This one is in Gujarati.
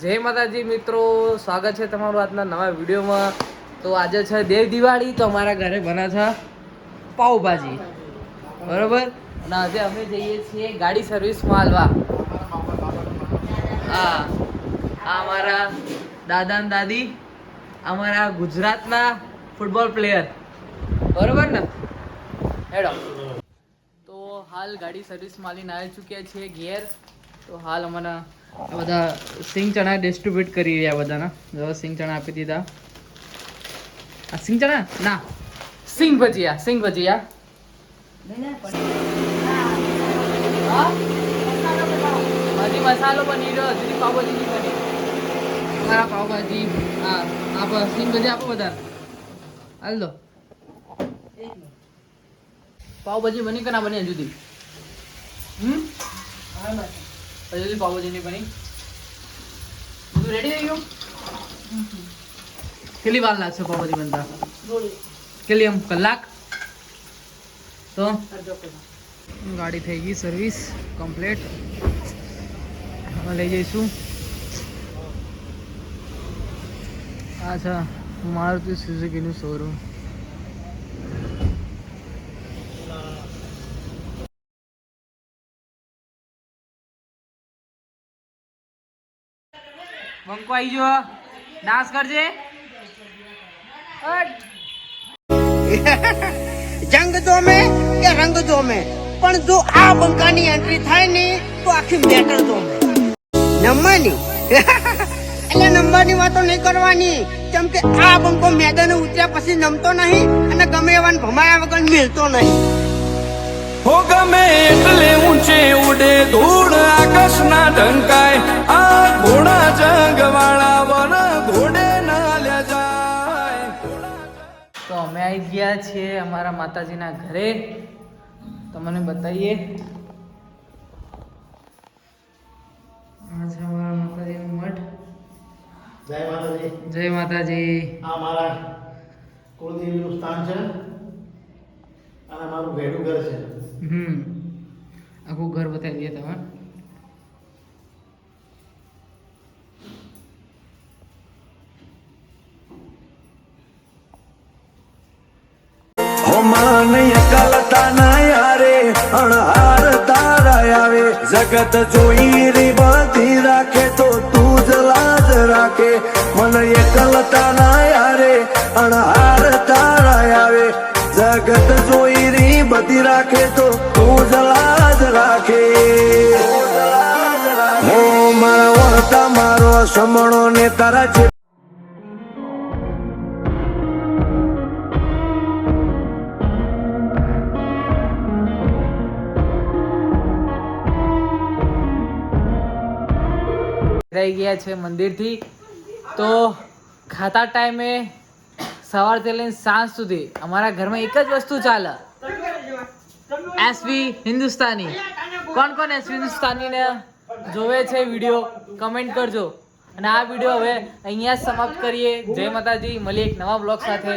જય માતાજી મિત્રો, સ્વાગત છે તમારું આજના નવા વિડીયોમાં। તો આજે છે દેવ દિવાળી, તો અમારા ઘરે બને છે પાવભાજી, બરોબર। અને આજે અમે જઈએ છીએ ગાડી સર્વિસમાં હાલવા। હા, અમારા દાદા ને દાદી, અમારા ગુજરાતના ફૂટબોલ પ્લેયર, બરોબર ને હેડો। તો હાલ ગાડી સર્વિસમાં લઈને આવી ચૂક્યા છીએ ઘેર। તો હાલ અમને બધા સિંગ ચણા ડિસ્ટ્રીબ્યુટ કરી રહ્યા બધાના। જો સિંગ ચણા આપી દીધા। આ સિંગ ચણા ના, સિંગ ભજીયા, સિંગ ભજીયા। હજી મસાલો બની રહ્યો, હજી પાવભાજી નહીં બની। મારા પાવભાજી હા આપ સિંગ ભજીયા આપો બધા, હાલ દો। પાવભાજી બની કે ના બની હજુ સુધી? હજુ સુધી પાવભાજી નહીં બની। બધું રેડી થઈ ગયું? કેટલી વાર લાગશે પાવભાજી બનતા? કેટલી એમ કલાક? તો ગાડી થઈ ગઈ સર્વિસ કમ્પ્લીટ। હવે લઈ જઈશું। અચ્છા, મારુતિ સુઝુકીનું શોરૂમ। બંકો આવી જો, ડાન્સ કરજે। જંગ દો में કે રંગ દો में, પણ જો આ બંકાની એન્ટ્રી થાય ને તો આખી મેટર દો में નમવાની। એટલે નંબરની વાતો નહીં કરવાની, કેમ કે આ બંકો મેદાને ઉતર્યા પછી નમતો નહીં અને ગમે એવાને ભમાયા વગર મિલતો નહીં। હો ગમે એટલે ઊંચે ઉડે ધૂળ આકાશના ઢંકાય, આ ઘોડા જંગવાળા વન ઘોડે ના લે જાય। તો અમે આવી ગયા છીએ અમારા માતાજીના ઘરે। તમને બતાવીએ, આ છે અમારા માતાજીનું મઠ। જય માતાજી। જય માતાજી। આ મારા કુળદેવીનું સ્થાન છે અને મારું ભેડું ઘર છે। આખું ઘર બતાવી દઈએ તમે। હો માને એકલતા ના યારે અણહાર તારા આવે, જગત જોઈ રે બધી રાખે તો તું જ લાજ રાખે। મને એકલતા ના યારે અણહાર તારા આવે, જગત જોઈ રે બધી રાખે તો તું જ લાજ રાખે। હો મારા વળતા મારો સમણો ને તારા જે રહી ગયા છે મંદિરથી। તો ખાતા ટાઈમે સવારથી લઈને સાંજ સુધી અમારા ઘરમાં એક જ વસ્તુ ચાલે, એસવી હિન્દુસ્તાની। કોણ કોણ એસવી હિન્દુસ્તાનીને જોવે છે વિડીયો કમેન્ટ કરજો। અને આ વિડીયો હવે અહીંયા જ સમાપ્ત કરીએ। જય માતાજી, મળીએ એક નવા બ્લોગ સાથે।